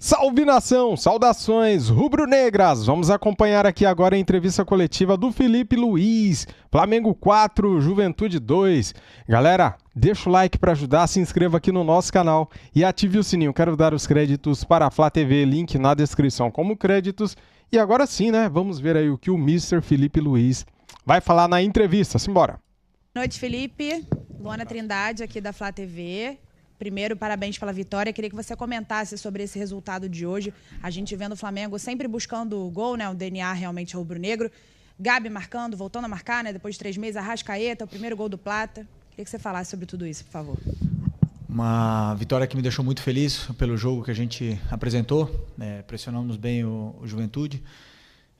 Salve nação, saudações rubro-negras. Vamos acompanhar aqui agora a entrevista coletiva do Felipe Luiz. Flamengo 4, Juventude 2. Galera, deixa o like para ajudar, se inscreva aqui no nosso canal e ative o sininho. Quero dar os créditos para a Flá TV, link na descrição como créditos. E agora sim, né? Vamos ver aí o que o Mr. Felipe Luiz vai falar na entrevista. Simbora. Boa noite, Felipe. Luana Trindade aqui da Flá TV. Primeiro, parabéns pela vitória. Queria que você comentasse sobre esse resultado de hoje. A gente vendo o Flamengo sempre buscando o gol, né? O DNA realmente rubro-negro. Gabi marcando, voltando a marcar, né? Depois de 3 meses, Arrascaeta, o primeiro gol do Plata. Queria que você falasse sobre tudo isso, por favor. Uma vitória que me deixou muito feliz pelo jogo que a gente apresentou. Pressionamos bem o Juventude.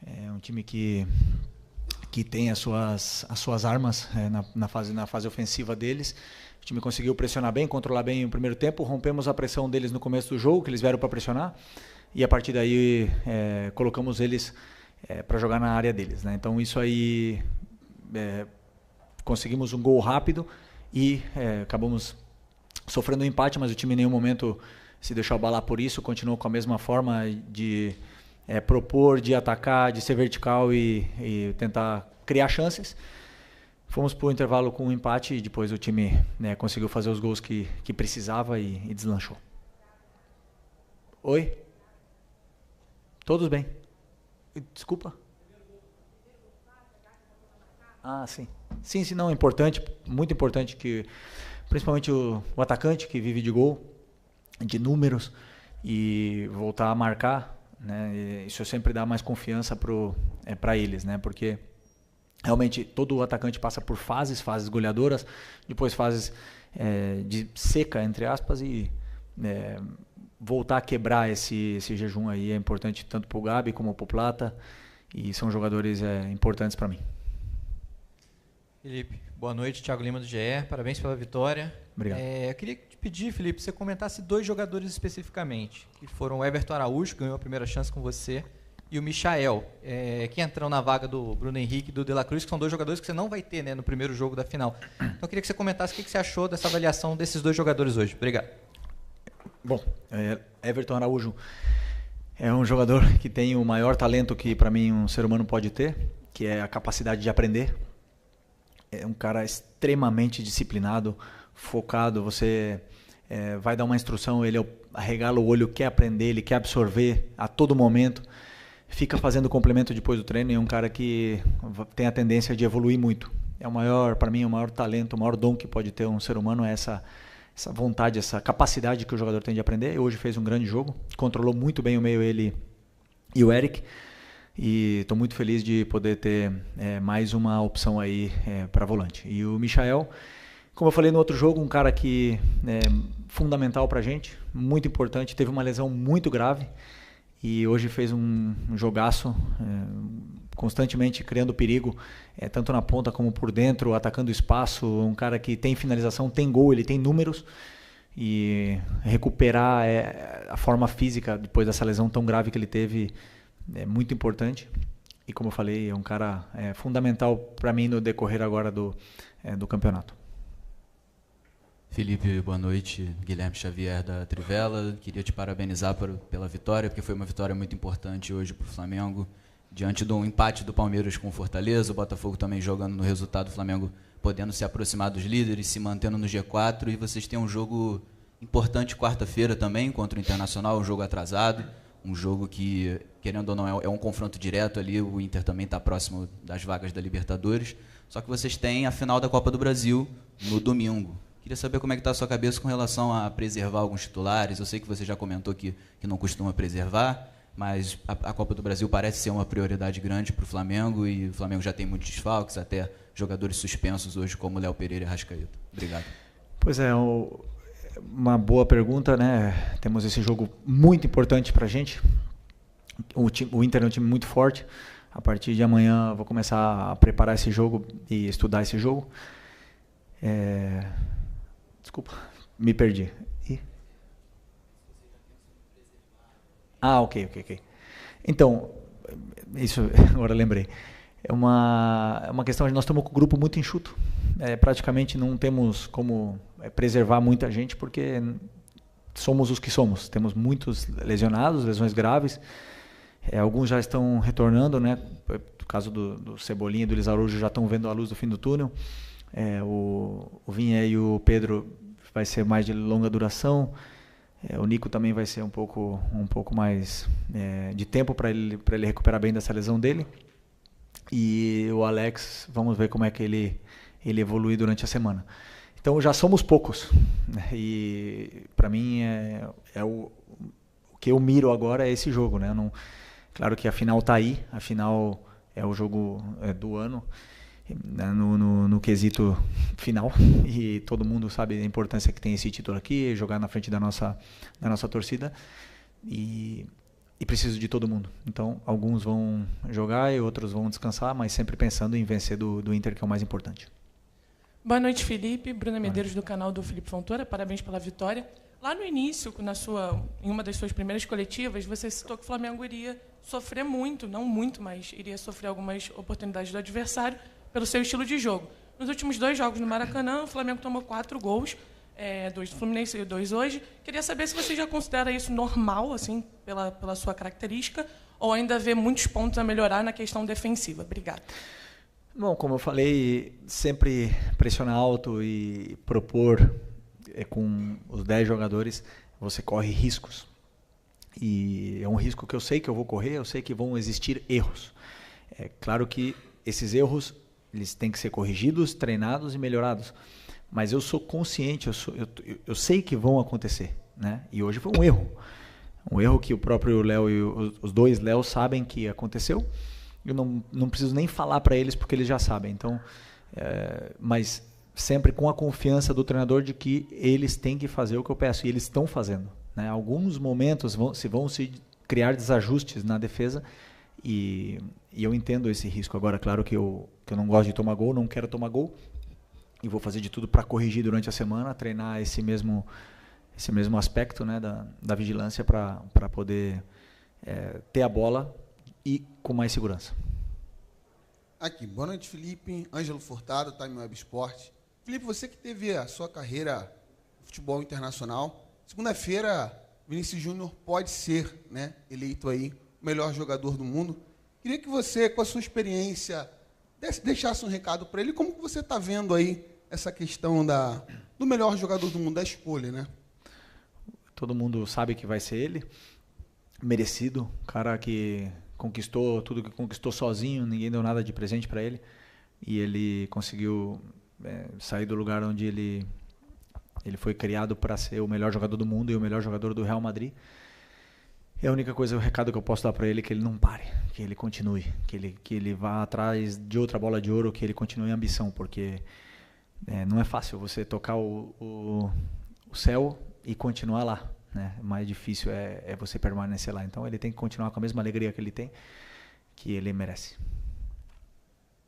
É um time que tem as suas armas na fase ofensiva deles. O time conseguiu pressionar bem, controlar bem o primeiro tempo, rompemos a pressão deles no começo do jogo, que eles vieram para pressionar, e a partir daí colocamos eles para jogar na área deles, né? Então isso aí, conseguimos um gol rápido e acabamos sofrendo um empate, mas o time em nenhum momento se deixou abalar por isso, continuou com a mesma forma de propor, de atacar, de ser vertical e tentar criar chances. Fomos para o intervalo com um empate e depois o time conseguiu fazer os gols que precisava e deslanchou. Oi? Todos bem? Desculpa? Ah, sim. Sim, não, é importante, muito importante que principalmente o atacante que vive de gol, de números e voltar a marcar, né? Isso sempre dá mais confiança para eles, né? Porque realmente todo atacante passa por fases goleadoras, depois fases de seca, entre aspas, e voltar a quebrar esse jejum aí é importante tanto para o Gabi como para o Plata, e são jogadores importantes para mim. Felipe, boa noite, Thiago Lima do GE, parabéns pela vitória. Obrigado. Eu queria te pedir, Felipe, você comentasse 2 jogadores especificamente, que foram o Everton Araújo, que ganhou a primeira chance com você, e o Michael, que entrou na vaga do Bruno Henrique e do De La Cruz, que são 2 jogadores que você não vai ter, né, no primeiro jogo da final. Então eu queria que você comentasse o que você achou dessa avaliação desses 2 jogadores hoje. Obrigado. Bom, Everton Araújo é um jogador que tem o maior talento que para mim um ser humano pode ter, que é a capacidade de aprender. É um cara extremamente disciplinado, focado. Você vai dar uma instrução, ele arregala o olho, quer aprender, ele quer absorver a todo momento. Fica fazendo complemento depois do treino e é um cara que tem a tendência de evoluir muito. É o maior, para mim, o maior talento, o maior dom que pode ter um ser humano é essa vontade, essa capacidade que o jogador tem de aprender. Hoje fez um grande jogo, controlou muito bem o meio ele e o Eric. E estou muito feliz de poder ter mais uma opção aí para volante. E o Michael, como eu falei no outro jogo, um cara que é fundamental para a gente, muito importante, teve uma lesão muito grave. E hoje fez um jogaço, constantemente criando perigo, tanto na ponta como por dentro, atacando espaço. Um cara que tem finalização, tem gol, ele tem números. E recuperar a forma física depois dessa lesão tão grave que ele teve é muito importante. E como eu falei, é um cara fundamental para mim no decorrer agora do campeonato. Felipe, boa noite. Guilherme Xavier da Trivela. Queria te parabenizar pela vitória, porque foi uma vitória muito importante hoje para o Flamengo. Diante de um empate do Palmeiras com o Fortaleza, o Botafogo também jogando no resultado, o Flamengo podendo se aproximar dos líderes, se mantendo no G4. E vocês têm um jogo importante quarta-feira também contra o Internacional, um jogo atrasado. Um jogo que, querendo ou não, é um confronto direto ali. O Inter também está próximo das vagas da Libertadores. Só que vocês têm a final da Copa do Brasil no domingo. Queria saber como é que está a sua cabeça com relação a preservar alguns titulares. Eu sei que você já comentou que não costuma preservar, mas a Copa do Brasil parece ser uma prioridade grande para o Flamengo, e o Flamengo já tem muitos desfalques, até jogadores suspensos hoje, como Léo Pereira e Arrascaeta. Obrigado. Pois é, uma boa pergunta, né? Temos esse jogo muito importante para a gente. O Inter é um time muito forte. A partir de amanhã eu vou começar a preparar esse jogo e estudar esse jogo. Desculpa, me perdi. Ok. Então, isso agora lembrei. É uma questão de nós estamos com um grupo muito enxuto. Praticamente não temos como preservar muita gente, porque somos os que somos. Temos muitos lesionados, lesões graves. Alguns já estão retornando, né? No caso do Cebolinha e do Luiz Araújo já estão vendo a luz do fim do túnel. O Vinha e o Pedro vai ser mais de longa duração. O Nico também vai ser um pouco mais de tempo para ele recuperar bem dessa lesão dele. E o Alex, vamos ver como é que ele evolui durante a semana. Então já somos poucos, né? E para mim o que eu miro agora é esse jogo, né? Claro que a final está aí, a final é o jogo do ano, né? no quesito final, e todo mundo sabe a importância que tem esse título aqui, jogar na frente da nossa torcida, e preciso de todo mundo. Então alguns vão jogar e outros vão descansar, mas sempre pensando em vencer do Inter, que é o mais importante. Boa noite, Felipe. Bruna Medeiros, do canal do Felipe Fontoura. Parabéns pela vitória. Lá no início, em uma das suas primeiras coletivas, você citou que o Flamengo iria sofrer muito, não muito, mas iria sofrer algumas oportunidades do adversário pelo seu estilo de jogo. Nos últimos 2 jogos no Maracanã, o Flamengo tomou 4 gols, 2 do Fluminense e 2 hoje. Queria saber se você já considera isso normal, assim, pela sua característica, ou ainda vê muitos pontos a melhorar na questão defensiva. Obrigada. Bom, como eu falei, sempre pressionar alto e propor com os 10 jogadores, você corre riscos. E é um risco que eu sei que eu vou correr, eu sei que vão existir erros. É claro que esses erros eles têm que ser corrigidos, treinados e melhorados. Mas eu sou consciente, eu sei que vão acontecer, né? E hoje foi um erro. Um erro que o próprio Léo e os 2 Léo sabem que aconteceu. Eu não preciso nem falar para eles porque eles já sabem. Então, mas sempre com a confiança do treinador de que eles têm que fazer o que eu peço, e eles estão fazendo, né? Alguns momentos vão se criar desajustes na defesa, e eu entendo esse risco. Agora, claro que eu não gosto de tomar gol, não quero tomar gol, e vou fazer de tudo para corrigir durante a semana, treinar esse mesmo aspecto, né, da vigilância para poder ter a bola e com mais segurança. Aqui, boa noite, Felipe. Ângelo Furtado, Time Web Esporte. Felipe, você que teve a sua carreira no futebol internacional, segunda-feira, Vinícius Júnior pode ser, né, eleito aí o melhor jogador do mundo. Queria que você, com a sua experiência, deixasse um recado para ele. Como que você está vendo aí essa questão do melhor jogador do mundo, da escolha, né? Todo mundo sabe que vai ser ele. Merecido, cara que conquistou tudo que conquistou sozinho, ninguém deu nada de presente para ele, e ele conseguiu sair do lugar onde ele foi criado para ser o melhor jogador do mundo e o melhor jogador do Real Madrid. É a única coisa, o recado que eu posso dar para ele é que ele não pare, que ele continue, que ele vá atrás de outra bola de ouro, que ele continue em ambição, porque não é fácil você tocar o céu e continuar lá, né? O mais difícil é você permanecer lá. Então ele tem que continuar com a mesma alegria que ele tem, que ele merece.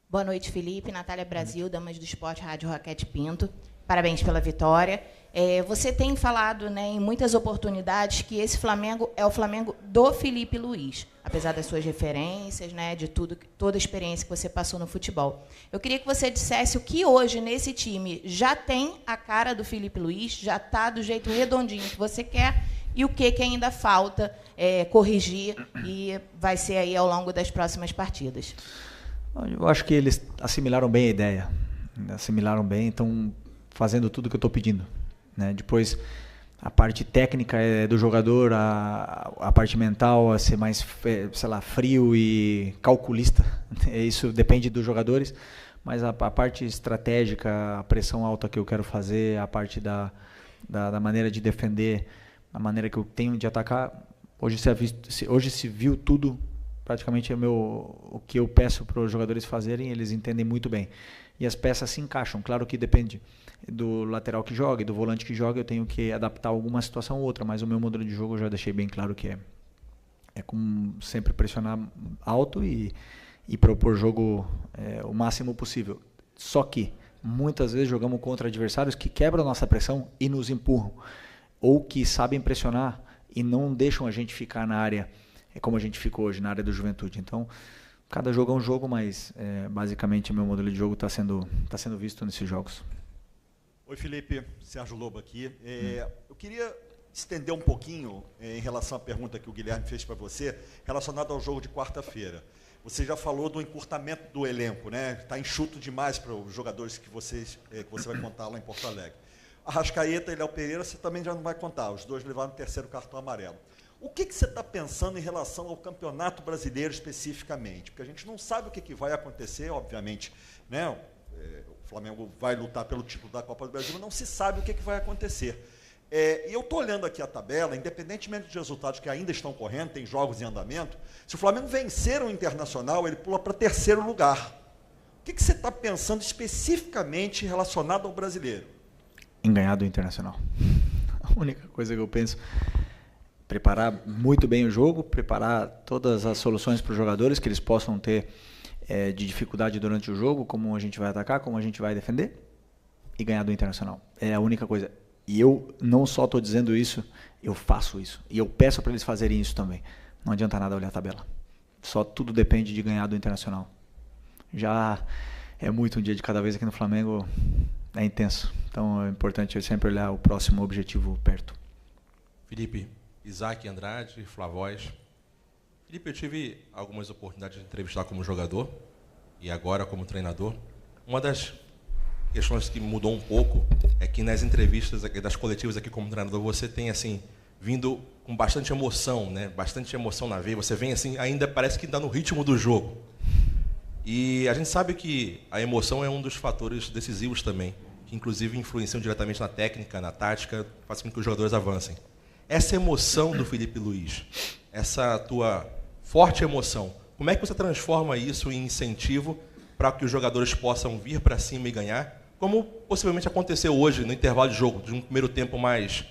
Boa noite, Felipe. Natália Brasil, Damas do Esporte, Rádio Raquete Pinto. Parabéns pela vitória. Você tem falado, né, em muitas oportunidades que esse Flamengo é o Flamengo do Felipe Luiz, apesar das suas referências, né, de toda a experiência que você passou no futebol. Eu queria que você dissesse o que hoje nesse time já tem a cara do Felipe Luiz, já está do jeito redondinho que você quer, e o que ainda falta corrigir e vai ser aí ao longo das próximas partidas. Eu acho que eles assimilaram bem a ideia, assimilaram bem, estão fazendo tudo o que eu estou pedindo, né? Depois, a parte técnica é do jogador, a parte mental é ser mais, sei lá, frio e calculista. Isso depende dos jogadores, mas a parte estratégica, a pressão alta que eu quero fazer, a parte da maneira de defender, a maneira que eu tenho de atacar, hoje se viu tudo, praticamente o que eu peço para os jogadores fazerem, eles entendem muito bem. E as peças se encaixam, claro que depende do lateral que joga e do volante que joga, eu tenho que adaptar alguma situação ou outra, mas o meu modelo de jogo eu já deixei bem claro que é com sempre pressionar alto e propor jogo o máximo possível. Só que muitas vezes jogamos contra adversários que quebram a nossa pressão e nos empurram, ou que sabem pressionar e não deixam a gente ficar na área como a gente ficou hoje, na área do Juventude. Então, cada jogo é um jogo, mas basicamente meu modelo de jogo está sendo visto nesses jogos. Oi, Felipe, Sérgio Lobo aqui. Eu queria estender um pouquinho em relação à pergunta que o Guilherme fez para você, relacionada ao jogo de quarta-feira. Você já falou do encurtamento do elenco, né? Está enxuto demais para os jogadores que você vai contar lá em Porto Alegre. Arrascaeta e Léo Pereira você também já não vai contar, os dois levaram o terceiro cartão amarelo. O que você está pensando em relação ao Campeonato Brasileiro especificamente? Porque a gente não sabe o que vai acontecer, obviamente, né? O Flamengo vai lutar pelo título da Copa do Brasil, mas não se sabe o que vai acontecer. E eu estou olhando aqui a tabela, independentemente dos resultados que ainda estão correndo, tem jogos em andamento, se o Flamengo vencer o Internacional, ele pula para terceiro lugar. O que você está pensando especificamente relacionado ao brasileiro? Em ganhar do Internacional. A única coisa que eu penso, preparar muito bem o jogo, preparar todas as soluções para os jogadores que eles possam ter de dificuldade durante o jogo, como a gente vai atacar, como a gente vai defender, e ganhar do Internacional. É a única coisa. E eu não só estou dizendo isso, eu faço isso. E eu peço para eles fazerem isso também. Não adianta nada olhar a tabela. Só tudo depende de ganhar do Internacional. Já é muito um dia de cada vez aqui no Flamengo, é intenso. Então é importante eu sempre olhar o próximo objetivo perto. Felipe, Isaac Andrade, Flavóis. Felipe, eu tive algumas oportunidades de entrevistar como jogador e agora como treinador. Uma das questões que mudou um pouco é que nas entrevistas das coletivas aqui como treinador você tem assim vindo com bastante emoção, né? Bastante emoção na veia. Você vem assim, ainda parece que está no ritmo do jogo. E a gente sabe que a emoção é um dos fatores decisivos também, que inclusive influenciam diretamente na técnica, na tática, faz com que os jogadores avancem. Essa emoção do Felipe Luiz, essa tua forte emoção, como é que você transforma isso em incentivo para que os jogadores possam vir para cima e ganhar? Como possivelmente aconteceu hoje no intervalo de jogo, de um primeiro tempo mais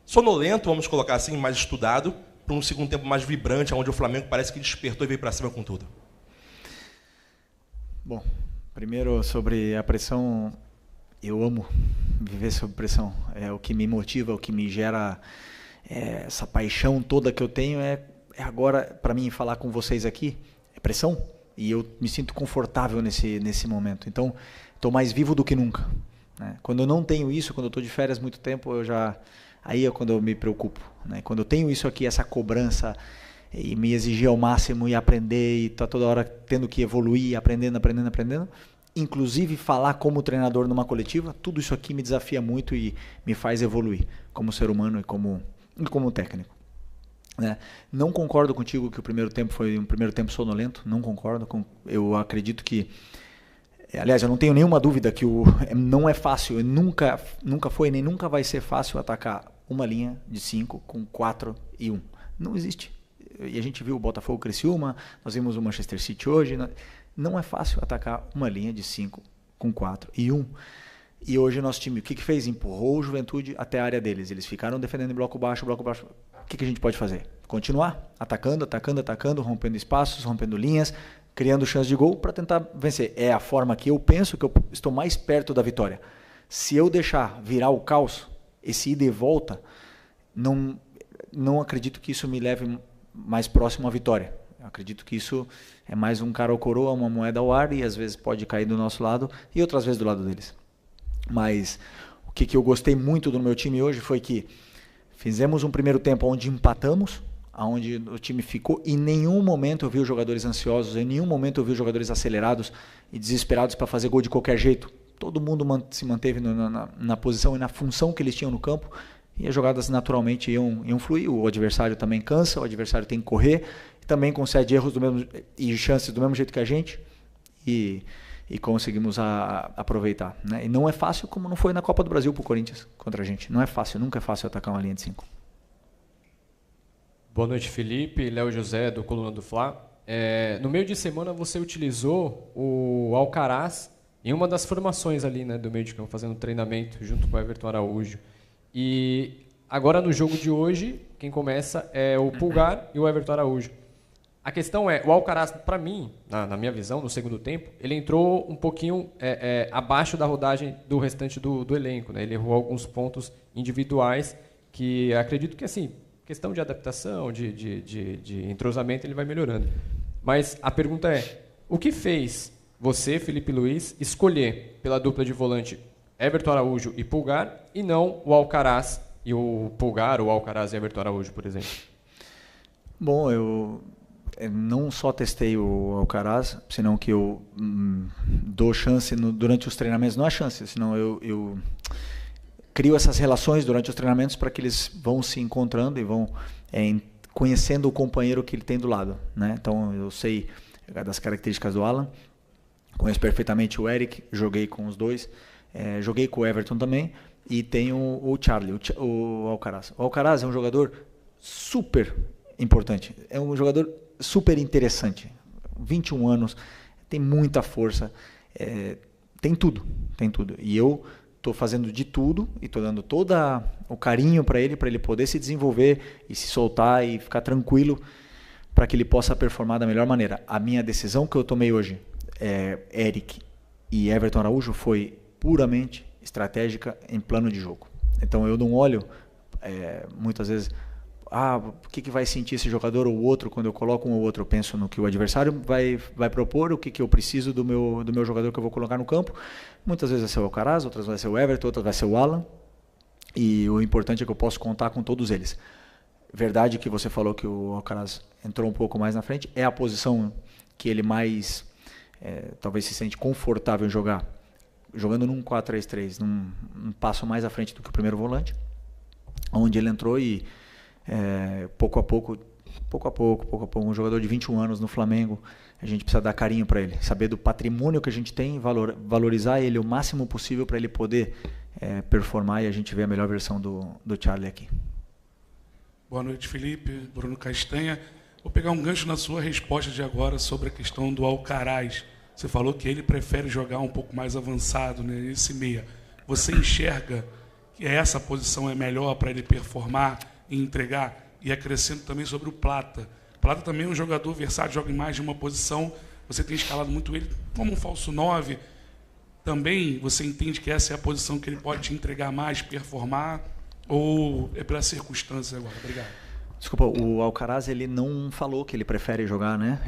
sonolento, vamos colocar assim, mais estudado, para um segundo tempo mais vibrante, onde o Flamengo parece que despertou e veio para cima com tudo. Bom, primeiro sobre a pressão, eu amo viver sob pressão. É o que me motiva, o que me gera essa paixão toda que eu tenho é agora, para mim, falar com vocês aqui, é pressão. E eu me sinto confortável nesse momento. Então, estou mais vivo do que nunca, né? Quando eu não tenho isso, quando eu estou de férias muito tempo, aí é quando eu me preocupo, né? Quando eu tenho isso aqui, essa cobrança, e me exigir ao máximo e aprender, e tá toda hora tendo que evoluir, aprendendo, inclusive falar como treinador numa coletiva, tudo isso aqui me desafia muito e me faz evoluir como ser humano e como técnico. Né? Não concordo contigo que o primeiro tempo foi um primeiro tempo sonolento, não concordo. Eu acredito que, aliás, eu não tenho nenhuma dúvida que não é fácil, nunca foi nem nunca vai ser fácil atacar uma linha de 5 com 4 e 1. Não existe. E a gente viu o Botafogo Criciúma, nós vimos o Manchester City hoje. Não é fácil atacar uma linha de 5 com 4 e 1. E hoje o nosso time, o que fez? Empurrou o Juventude até a área deles. Eles ficaram defendendo em bloco baixo. O que a gente pode fazer? Continuar atacando, rompendo espaços, rompendo linhas, criando chance de gol para tentar vencer. É a forma que eu penso que eu estou mais perto da vitória. Se eu deixar virar o caos, esse ida e volta, não acredito que isso me leve mais próximo à vitória. Eu acredito que isso é mais um cara ou coroa, uma moeda ao ar, e às vezes pode cair do nosso lado e outras vezes do lado deles. Mas o que eu gostei muito do meu time hoje foi que fizemos um primeiro tempo onde empatamos, onde o time ficou, e em nenhum momento eu vi os jogadores ansiosos, em nenhum momento eu vi os jogadores acelerados e desesperados para fazer gol de qualquer jeito. Todo mundo se manteve na posição e na função que eles tinham no campo, e as jogadas naturalmente iam fluir. O adversário também cansa, o adversário tem que correr, também concede erros e chances do mesmo jeito que a gente, e conseguimos aproveitar, né? E não é fácil, como não foi na Copa do Brasil para o Corinthians contra a gente. Não é fácil, nunca é fácil atacar uma linha de 5. Boa noite, Felipe. Léo José, do Coluna do Fla. No meio de semana você utilizou o Alcaraz em uma das formações ali, né, do meio de campo, fazendo treinamento junto com o Everton Araújo. E agora no jogo de hoje, quem começa é o Pulgar e o Everton Araújo. A questão é, o Alcaraz, para mim, na minha visão, no segundo tempo, ele entrou um pouquinho abaixo da rodagem do restante do elenco, né? Ele errou alguns pontos individuais que acredito que, assim, questão de adaptação, de entrosamento, ele vai melhorando. Mas a pergunta é, o que fez você, Felipe Luiz, escolher pela dupla de volante Everton Araújo e Pulgar e não o Alcaraz e o Pulgar, o Alcaraz e Everton Araújo, por exemplo? Bom, eu não só testei o Alcaraz, senão que eu dou chance durante os treinamentos. Não é chance, senão eu crio essas relações durante os treinamentos para que eles vão se encontrando e vão conhecendo o companheiro que ele tem do lado, né? Então eu sei das características do Alan, conheço perfeitamente o Eric, joguei com os dois, joguei com o Everton também, e tenho o Charlie, o Alcaraz. O Alcaraz é um jogador super importante, é um jogador super interessante, 21 anos, tem muita força, tem tudo, e eu estou fazendo de tudo e estou dando todo o carinho para ele poder se desenvolver e se soltar e ficar tranquilo para que ele possa performar da melhor maneira. A minha decisão que eu tomei hoje, Eric e Everton Araújo, foi puramente estratégica em plano de jogo. Então eu não olho muitas vezes o que vai sentir esse jogador ou o outro quando eu coloco um ou outro. Eu penso no que o adversário vai propor, o que eu preciso do meu jogador que eu vou colocar no campo. Muitas vezes vai ser o Alcaraz, outras vai ser o Everton, outras vai ser o Alan. E o importante é que eu posso contar com todos eles. Verdade que você falou que o Alcaraz entrou um pouco mais na frente. É a posição que ele mais talvez se sente confortável em jogar. Jogando num 4-3-3, num passo mais à frente do que o primeiro volante. Onde ele entrou e pouco a pouco, um jogador de 21 anos no Flamengo, a gente precisa dar carinho para ele, saber do patrimônio que a gente tem, valorizar ele o máximo possível para ele poder performar e a gente ver a melhor versão do Charlie aqui. Boa noite, Felipe. Bruno Castanha. Vou pegar um gancho na sua resposta de agora sobre a questão do Alcaraz. Você falou que ele prefere jogar um pouco mais avançado, né, esse meia. Você enxerga que essa posição é melhor para ele performar e entregar? E acrescento também sobre o Plata. Plata também é um jogador versátil, joga em mais de uma posição. Você tem escalado muito ele como um falso 9. Também você entende que essa é a posição que ele pode te entregar mais, performar? Ou é pela circunstância agora? Obrigado. Desculpa, o Alcaraz ele não falou que ele prefere jogar, né?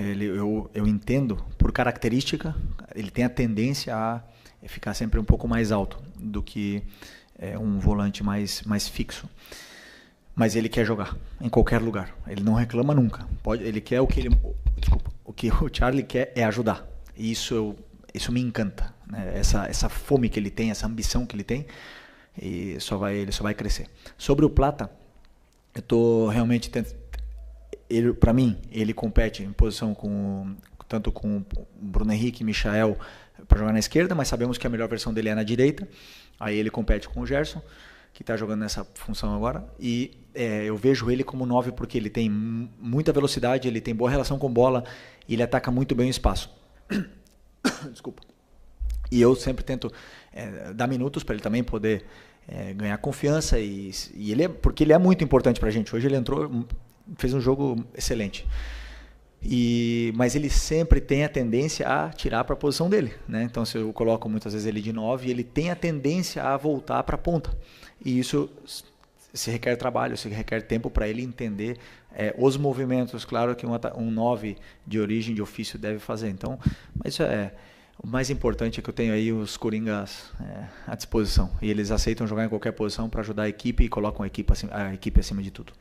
Eu entendo, por característica, ele tem a tendência a ficar sempre um pouco mais alto do que um volante mais fixo. Mas ele quer jogar em qualquer lugar. Ele não reclama nunca. Ele quer o que o Charlie quer é ajudar. E isso me encanta, né? Essa fome que ele tem, essa ambição que ele tem, e ele só vai crescer. Sobre o Plata, eu estou realmente para mim ele compete em posição tanto com o Bruno Henrique e Michael para jogar na esquerda, mas sabemos que a melhor versão dele é na direita. Aí ele compete com o Gerson, que está jogando nessa função agora, e eu vejo ele como 9 porque ele tem muita velocidade, ele tem boa relação com bola e ele ataca muito bem o espaço. Desculpa. E eu sempre tento dar minutos para ele também poder ganhar confiança e porque ele é muito importante para a gente. Hoje ele entrou, fez um jogo excelente. Mas ele sempre tem a tendência a tirar para a posição dele, né? Então, se eu coloco muitas vezes ele de 9, ele tem a tendência a voltar para a ponta. E isso se requer trabalho, se requer tempo para ele entender os movimentos, claro que um 9 de origem, de ofício, deve fazer. Então, mas isso o mais importante é que eu tenho aí os coringas à disposição. E eles aceitam jogar em qualquer posição para ajudar a equipe e colocam a equipe acima de tudo.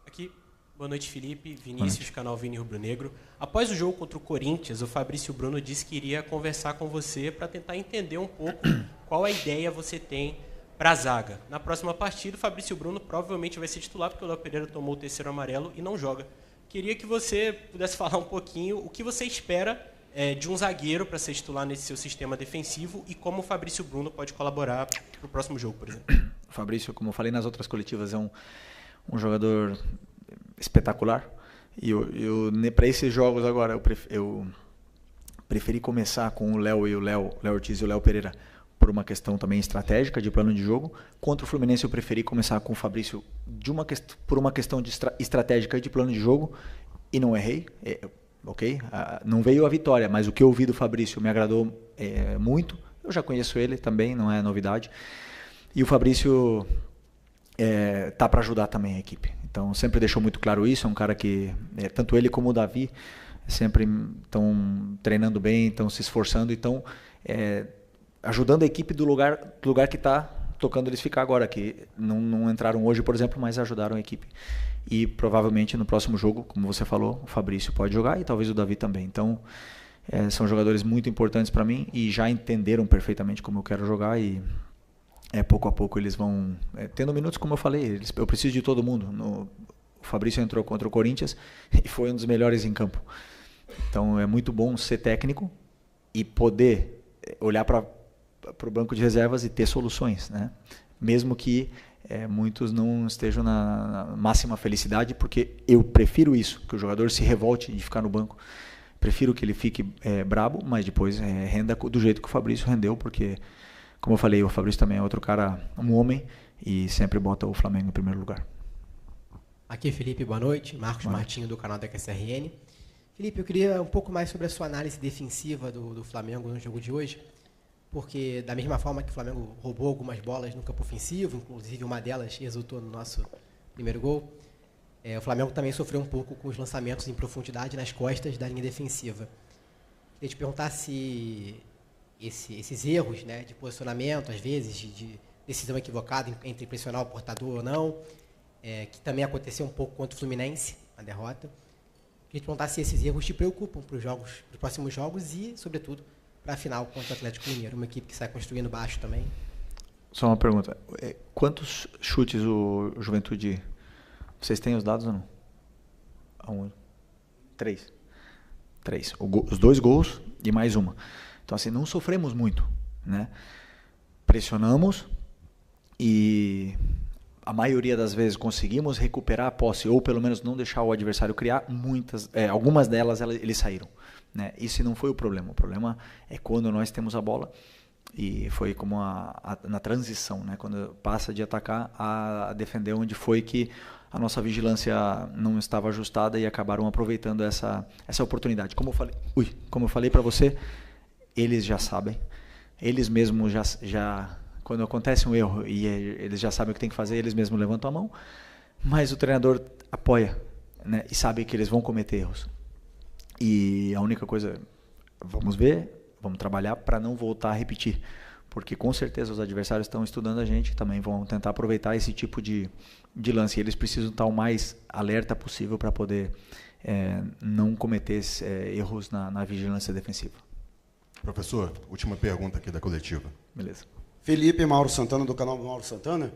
Aqui. Boa noite, Felipe. Vinícius, canal Vini Rubro Negro. Após o jogo contra o Corinthians, o Fabrício Bruno disse que iria conversar com você para tentar entender um pouco qual a ideia você tem para a zaga. Na próxima partida, o Fabrício Bruno provavelmente vai ser titular, porque o Léo Pereira tomou o terceiro amarelo e não joga. Queria que você pudesse falar um pouquinho o que você espera de um zagueiro para ser titular nesse seu sistema defensivo e como o Fabrício Bruno pode colaborar para o próximo jogo, por exemplo. O Fabrício, como eu falei nas outras coletivas, é um jogador espetacular, e para esses jogos agora eu preferi começar com o Léo Ortiz e o Léo Pereira por uma questão também estratégica de plano de jogo. Contra o Fluminense eu preferi começar com o Fabrício por uma questão estratégica de plano de jogo, e não errei, ok? Não veio a vitória, mas o que eu vi do Fabrício me agradou muito. Eu já conheço ele também, não é novidade, e o Fabrício tá para ajudar também a equipe. Então, sempre deixou muito claro isso. É um cara que, tanto ele como o Davi, sempre estão treinando bem, estão se esforçando, estão ajudando a equipe do lugar que está tocando eles ficar agora, que não entraram hoje, por exemplo, mas ajudaram a equipe. E provavelmente no próximo jogo, como você falou, o Fabrício pode jogar e talvez o Davi também. Então, são jogadores muito importantes para mim e já entenderam perfeitamente como eu quero jogar e pouco a pouco eles vão tendo minutos, como eu falei, eu preciso de todo mundo. O Fabrício entrou contra o Corinthians e foi um dos melhores em campo. Então é muito bom ser técnico e poder olhar para o banco de reservas e ter soluções, né? Mesmo que muitos não estejam na máxima felicidade, porque eu prefiro isso, que o jogador se revolte de ficar no banco. Prefiro que ele fique brabo, mas depois renda do jeito que o Fabrício rendeu, porque, como eu falei, o Fabrício também é outro cara, um homem, e sempre bota o Flamengo em primeiro lugar. Aqui, Felipe, boa noite. Marcos Martinho, do canal da QSRN. Felipe, eu queria um pouco mais sobre a sua análise defensiva do Flamengo no jogo de hoje, porque da mesma forma que o Flamengo roubou algumas bolas no campo ofensivo, inclusive uma delas resultou no nosso primeiro gol, o Flamengo também sofreu um pouco com os lançamentos em profundidade nas costas da linha defensiva. Queria te perguntar se esses erros, né, de posicionamento, às vezes, de decisão equivocada entre pressionar o portador ou não, que também aconteceu um pouco contra o Fluminense, a derrota. Queria te perguntar se esses erros te preocupam para os próximos jogos e, sobretudo, para a final contra o Atlético Mineiro, uma equipe que sai construindo baixo também. Só uma pergunta. Quantos chutes o Juventude... Vocês têm os dados ou não? 3. Os 2 gols e mais uma. Então, assim, não sofremos muito, né? Pressionamos e a maioria das vezes conseguimos recuperar a posse ou pelo menos não deixar o adversário criar. Algumas delas eles saíram, né? Isso não foi o problema. O problema é quando nós temos a bola e foi como na transição, né? Quando passa de atacar a defender, onde foi que a nossa vigilância não estava ajustada e acabaram aproveitando essa oportunidade. Como eu falei para você, eles já sabem, eles mesmos já quando acontece um erro e eles já sabem o que tem que fazer, eles mesmos levantam a mão, mas o treinador apoia, né, e sabe que eles vão cometer erros. E a única coisa, vamos ver, vamos trabalhar para não voltar a repetir, porque com certeza os adversários estão estudando a gente, também vão tentar aproveitar esse tipo de lance. E eles precisam estar o mais alerta possível para poder não cometer erros na vigilância defensiva. Professor, última pergunta aqui da coletiva. Beleza. Felipe, Mauro Santana, do canal Mauro Santana.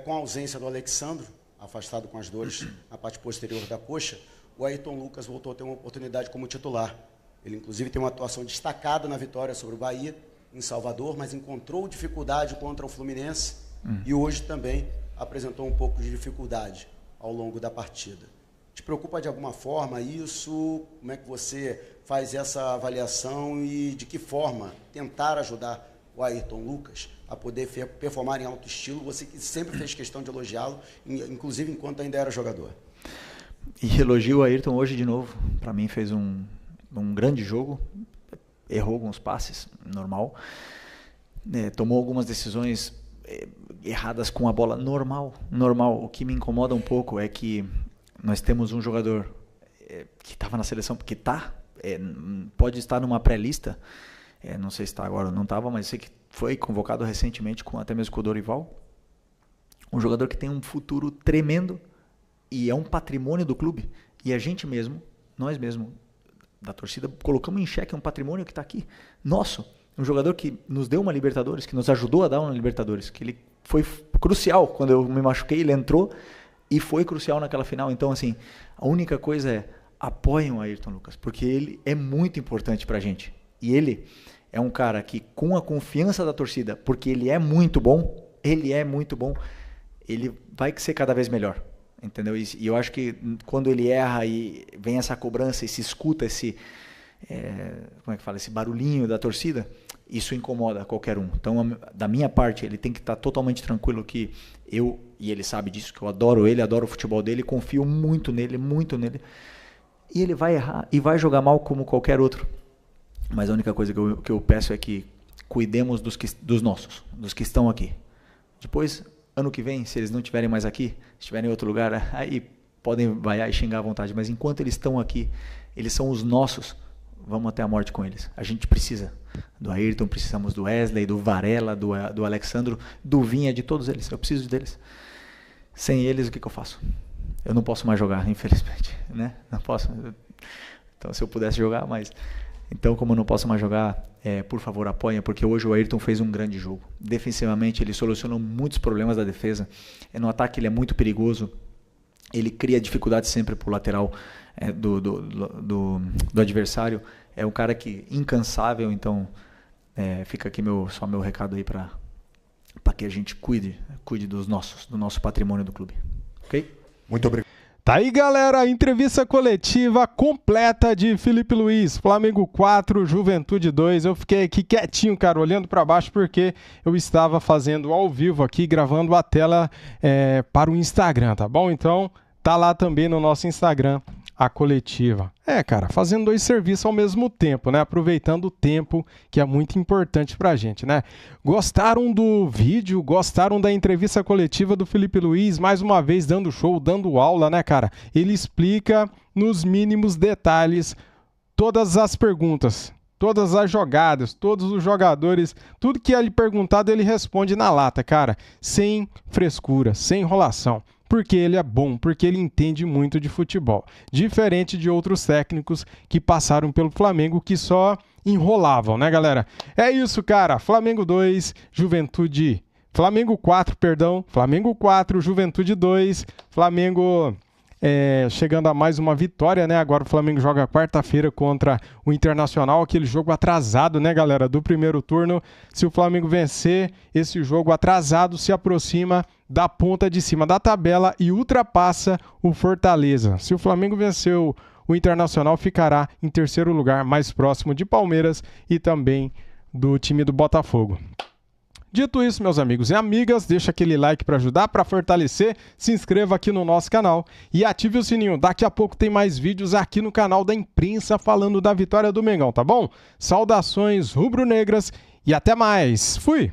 Com a ausência do Alexandro, afastado com as dores na parte posterior da coxa, o Ayrton Lucas voltou a ter uma oportunidade como titular. Ele, inclusive, tem uma atuação destacada na vitória sobre o Bahia, em Salvador, mas encontrou dificuldade contra o Fluminense e hoje também apresentou um pouco de dificuldade ao longo da partida. Te preocupa de alguma forma isso? Como é que você faz essa avaliação e de que forma tentar ajudar o Ayrton Lucas a poder performar em alto estilo? Você que sempre fez questão de elogiá-lo, inclusive enquanto ainda era jogador. E elogio o Ayrton hoje de novo. Para mim fez um grande jogo. Errou alguns passes, normal. Tomou algumas decisões erradas com a bola, normal. O que me incomoda um pouco é que nós temos um jogador que estava na seleção, porque pode estar numa pré-lista, não sei se está agora ou não estava, mas sei que foi convocado recentemente, até mesmo com o Dorival. Um jogador que tem um futuro tremendo e é um patrimônio do clube. E a gente mesmo, nós mesmos, da torcida, colocamos em xeque um patrimônio que está aqui, nosso. Um jogador que nos deu uma Libertadores, que nos ajudou a dar uma Libertadores, que ele foi crucial. Quando eu me machuquei, ele entrou e foi crucial naquela final. Então, assim, a única coisa é apoiem o Ayrton Lucas, porque ele é muito importante pra gente. E ele é um cara que, com a confiança da torcida, porque ele é muito bom, ele vai ser cada vez melhor. Entendeu? E eu acho que quando ele erra e vem essa cobrança e se escuta esse barulhinho da torcida, isso incomoda qualquer um. Então, da minha parte, ele tem que estar totalmente tranquilo que eu, e ele sabe disso, que eu adoro ele, adoro o futebol dele, confio muito nele. E ele vai errar e vai jogar mal como qualquer outro. Mas a única coisa que eu peço é que cuidemos dos nossos, dos que estão aqui. Depois, ano que vem, se eles não estiverem mais aqui, se estiverem em outro lugar, aí podem vaiar e xingar à vontade. Mas enquanto eles estão aqui, eles são os nossos, vamos até a morte com eles. A gente precisa. do Ayrton, precisamos do Wesley, do Varela, do Alexandro, do Vinha, de todos eles. Eu preciso deles. Sem eles, o que eu faço? Eu não posso mais jogar, infelizmente, né? Não posso. Então, se eu pudesse jogar, mas... Então, como eu não posso mais jogar, por favor, apoiem, porque hoje o Ayrton fez um grande jogo. Defensivamente, ele solucionou muitos problemas da defesa. No ataque, ele é muito perigoso. Ele cria dificuldade sempre para o lateral do adversário. É um cara que incansável, então fica aqui só meu recado aí para que a gente cuide do nosso patrimônio do clube. Ok? Muito obrigado. Tá aí, galera, entrevista coletiva completa de Filipe Luiz, Flamengo 4, Juventude 2. Eu fiquei aqui quietinho, cara, olhando para baixo, porque eu estava fazendo ao vivo aqui, gravando a tela para o Instagram, tá bom? Então, tá lá também no nosso Instagram a coletiva. Cara, fazendo 2 serviços ao mesmo tempo, né? Aproveitando o tempo, que é muito importante pra gente, né? Gostaram do vídeo? Gostaram da entrevista coletiva do Filipe Luiz? Mais uma vez dando show, dando aula, né, cara? Ele explica nos mínimos detalhes todas as perguntas, todas as jogadas, todos os jogadores, tudo que é lhe perguntado ele responde na lata, cara, sem frescura, sem enrolação. Porque ele é bom, porque ele entende muito de futebol. Diferente de outros técnicos que passaram pelo Flamengo que só enrolavam, né, galera? É isso, cara. Flamengo 2, Juventude... Flamengo 4, perdão. Flamengo 4, Juventude 2. Flamengo... chegando a mais uma vitória, né? Agora o Flamengo joga quarta-feira contra o Internacional, aquele jogo atrasado, né, galera, do primeiro turno. Se o Flamengo vencer, esse jogo atrasado se aproxima da ponta de cima da tabela e ultrapassa o Fortaleza. Se o Flamengo vencer o Internacional, ficará em terceiro lugar, mais próximo de Palmeiras e também do time do Botafogo. Dito isso, meus amigos e amigas, deixa aquele like para ajudar, para fortalecer, se inscreva aqui no nosso canal e ative o sininho. Daqui a pouco tem mais vídeos aqui no canal da Imprensa falando da vitória do Mengão, tá bom? Saudações rubro-negras e até mais. Fui!